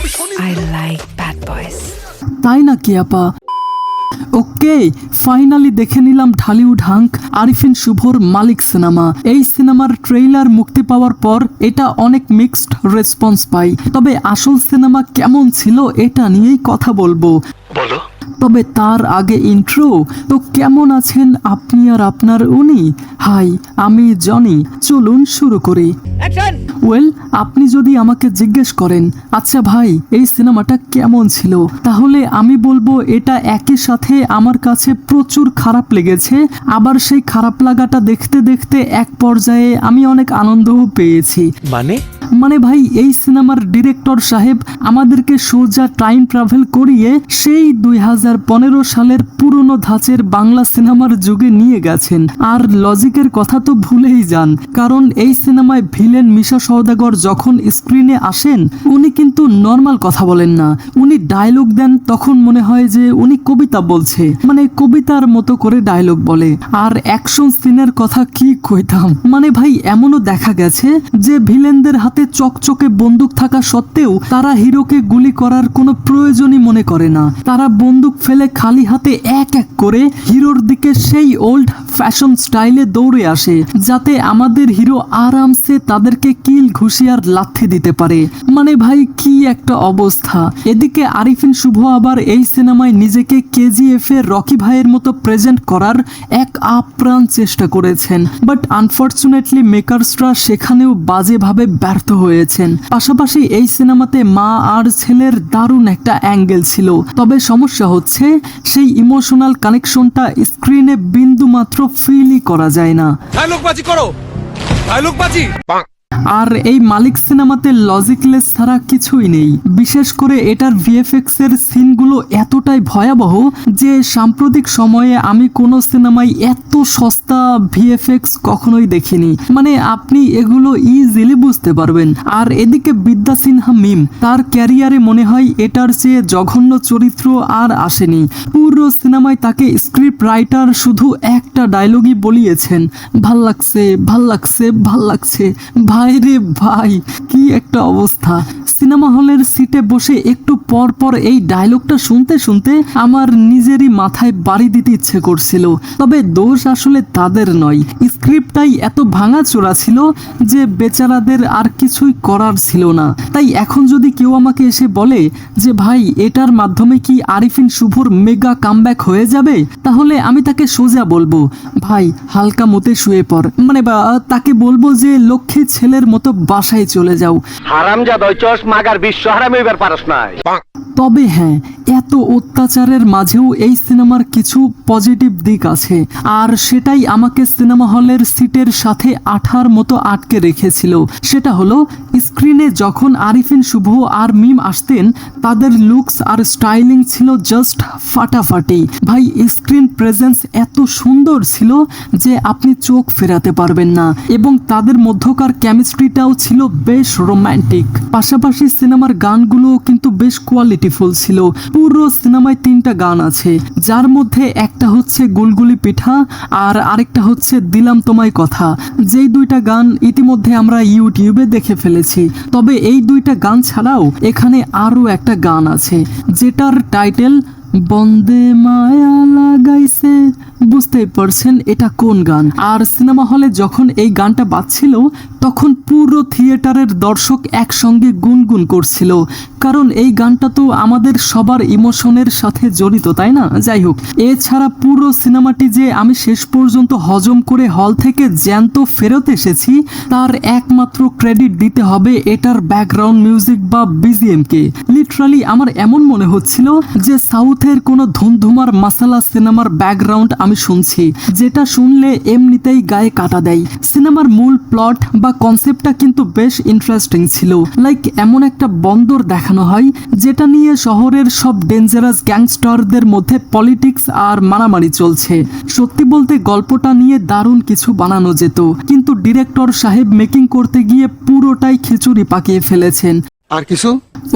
I like bad boys. তাই নাকি আপা? ওকে, ফাইনালি দেখে নিলাম ঢালিউড হাঙ্ক আরিফিন শুভর মালিক সিনেমা। এই সিনেমার ট্রেইলার মুক্তি পাওয়ার পর এটা অনেক মিক্সড রেসপন্স পাই। তবে আসল সিনেমা কেমন ছিল এটা নিয়েই কথা বলবো। তবে তার আগে ইন্ট্রো। তো কেমন আছেন আপনি আর আপনার উনি? হাই, আমি জনি। চলুন শুরু করি। ওয়েল, আপনি যদি আমাকে জিজ্ঞেস করেন আচ্ছা ভাই এই সিনেমাটা কেমন ছিল, তাহলে আমি বলবো এটা একই সাথে আমার কাছে প্রচুর খারাপ লেগেছে, আবার সেই খারাপ লাগাটা দেখতে দেখতে এক পর্যায়ে আমি অনেক আনন্দও পেয়েছি। মানে ভাই এই সিনেমার ডিরেক্টর সাহেব আমাদেরকে সোজা টাইম ট্রাভেল করিয়ে সেই 2015 সালের পুরনো ধাঁচের বাংলা সিনেমার যুগে নিয়ে গেছেন। আর লজিকের কথা তো ভুলেই যান, কারণ এই সিনেমায় ভিলেন মিশা সওদাগর যখন স্ক্রিনে আসেন উনি কিন্তু নর্মাল কথা বলেন না, উনি ডায়লগ দেন তখন মনে হয় যে উনি কবিতা বলছে, মানে কবিতার মতো করে ডায়লগ বলে। আর অ্যাকশন সিনের কথা কি কইতাম, মানে ভাই এমনও দেখা গেছে যে ভিলেনদের হাতে চকচকে বন্দুক থাকা সত্ত্বেও তারা হিরোকে গুলি করার কোনো প্রয়োজনই মনে করে না। তারা বন্দুক ফেলে খালি হাতে এক এক করে হিরোর দিকে সেই ওল্ড ফ্যাশন স্টাইলে দৌড়ে আসে, যাতে আমাদের হিরো আরামসে তাদেরকে কিল ঘুষি আর লাথি দিতে পারে। মানে ভাই কি একটা অবস্থা। এদিকে আরিফিন শুভ আবার এই সিনেমায় নিজেকে কেজিএফ এর রকি ভাইয়ের মতো প্রেজেন্ট করার এক আপ্রাণ চেষ্টা করেছেন, বাট আনফরচুনেটলি মেকার্সরা সেখানেও বাজেভাবে ব্যর্থ হয়েছেন। পাশাপাশি এই সিনেমাতে মা আর ছেলের দারুণ একটা অ্যাঙ্গেল ছিল, তবে সমস্যা হচ্ছে সেই ইমোশনাল কানেকশনটা স্ক্রিনে বিন্দু মাত্র ফিলই করা যায় না। আর এই মালিক সিনেমাতে লজিকলেস ছাড়া কিছুই নেই। বিশেষ করে এটার ভিএফএক্স এর সিনগুলো এতটাই ভয়াবহ যে সাম্প্রতিক সময়ে আমি কোনো সিনেমায় এত সস্তা ভিএফএক্স কখনোই দেখিনি। মানে আপনি এগুলো ইজিলি বুঝতে পারবেন। আর এদিকে বিদ্যা সিনহা মিম, তার ক্যারিয়ারে মনে হয় এটার চেয়ে জঘন্য চরিত্র আর আসেনি। পুরো সিনেমায় তাকে স্ক্রিপ্ট রাইটার শুধু একটা ডায়লগই বলিয়েছেন, ভাল লাগছে ভাল লাগছে ভাল লাগছে। ভাই রে ভাই, কি একটা অবস্থা। সিনেমা হলের সিটে বসে একটু পর পর এই ডায়লগটা শুনতে শুনতে আমার নিজেরই মাথায় বাড়ি দিতে ইচ্ছে করছিল। তবে দোষ আসলে তাদের নয়, স্ক্রিপ্টটাই এত ভাঙাচোরা ছিল যে বেচারাদের আর কিছুই করার ছিল না। তাই এখন যদি কেউ আমাকে এসে বলে যে ভাই এটার মাধ্যমে কি আরিফিন শুভর মেগা কামব্যাক হয়ে যাবে, তাহলে আমি তাকে সোজা বলবো ভাই হালকা মতে শুয়ে পড়, মানে বা তাকে বলবো যে লক্ষ্মী ছেলের মতো বাসায় চলে যাও। তবে হ্যাঁ, এত অত্যাচারের মাঝেও এই সিনেমার কিছু পজিটিভ দিক আছে, আর সেটাই আমাকে সিনেমা হলের সিটের সাথে আঠার মতো আটকে রেখেছিল। সেটা হলো স্ক্রিনে যখন আরিফিন শুভ আর মিম আসতেন তাদের লুকস আর স্টাইলিং ছিল জাস্ট ফাটাফাটি। ভাই স্ক্রিন প্রেজেন্স এত সুন্দর ছিল যে আপনি চোখ ফেরাতে পারবেন না, এবং তাদের মধ্যকার কেমিস্ট্রিটাও ছিল বেশ রোমান্টিক। পাশাপাশি সিনেমার গানগুলো কিন্তু বেশ কোয়ালিটিফুল ছিল। পুরো সিনেমায় 3টা গান আছে, যার মধ্যে একটা হচ্ছে গুলগুলি পিঠা আর আরেকটা হচ্ছে দিলাম তোমায় কথা। যেই 2টা গান ইতিমধ্যে আমরা ইউটিউবে দেখে ফেলেছি। তবে এই 2টা গান ছাড়াও এখানে আরো একটা গান আছে যেটার টাইটেল বন্দে মায়া লাগাইছে। বুঝতেই পারছেন এটা কোন গান। আর সিনেমা হলে যখন এই গানটা বাজছিল তখন পুরো থিয়েটারের দর্শক একসঙ্গে গুনগুন করছিল, কারণ এই গানটা তো আমাদের সবার ইমোশনের সাথে জড়িত, তাই না? যাই হোক, এছাড়া পুরো সিনেমাটি যে আমি শেষ পর্যন্ত হজম করে হল থেকে জ্যান্ত ফেরত এসেছি তার একমাত্র ক্রেডিট দিতে হবে এটার ব্যাকগ্রাউন্ড মিউজিক বা বিজিএম কে। লিটারালি আমার এমন মনে হচ্ছিল যে সাউথের কোনো ধুমধুমার মাসালা সিনেমার ব্যাকগ্রাউন্ড আমি শুনছি, যেটা শুনলে এমনিতেই গায়ে কাটা দেয়। সিনেমার মূল প্লট বা কনসেপ্টটা কিন্তু বেশ ইন্টারেস্টিং ছিল। লাইক এমন একটা বন্দর দেখানো হয় যেটা নিয়ে শহরের সব ডেঞ্জারাস গ্যাংস্টারদের মধ্যে পলিটিক্স আর মারামারি চলছে। সত্যি বলতে গল্পটা নিয়ে দারুণ কিছু বানানো যেত, কিন্তু ডিরেক্টর সাহেব মেকিং করতে গিয়ে পুরোটাই খিচুড়ি পাকিয়ে ফেলেছেন। আর কিছু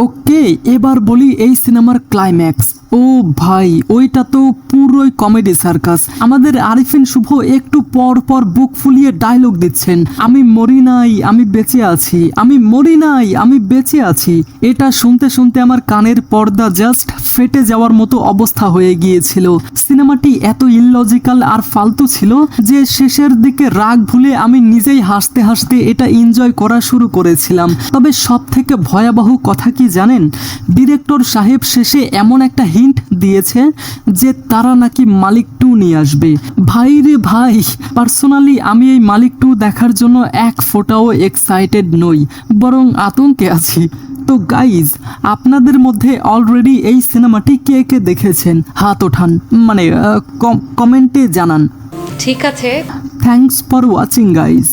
ওকে, এবার বলি এই সিনেমার ক্লাইম্যাক্স। ও ভাই, ওইটা তো পুরোই কমেডি সার্কাস। আমাদের আরিফিন শুভ একটু পর পর বুক ফুলিয়ে ডায়লগ দিচ্ছেন, আমি মরি নাই আমি বেঁচে আছি, আমি মরি নাই আমি বেঁচে আছি। এটা শুনতে শুনতে আমার কানের পর্দা জাস্ট ফেটে যাওয়ার মতো অবস্থা হয়ে গিয়েছিল। সিনেমাটি এত ইললজিক্যাল আর ফালতু ছিল যে শেষের দিকে রাগ ভুলে আমি নিজেই হাসতে হাসতে এটা এনজয় করা শুরু করেছিলাম। তবে সব থেকে ভয়াবহ কথা কি জানেন, ডিরেক্টর সাহেব শেষে এমন একটা হিন্ট দিয়েছে যে তারা নাকি মালিক 2 নিয়ে আসবে। ভাই রে ভাই, পার্সোনালি আমি এই মালিক 2 দেখার জন্য এক ফোঁটাও এক্সাইটেড নই, বরং আতঙ্কে আছি। তো গাইজ, আপনাদের মধ্যে অলরেডি এই সিনেমাটি কে কে দেখেছেন হাত ওঠান, মানে কমেন্টে জানান। ঠিক আছে। Thanks for watching guys.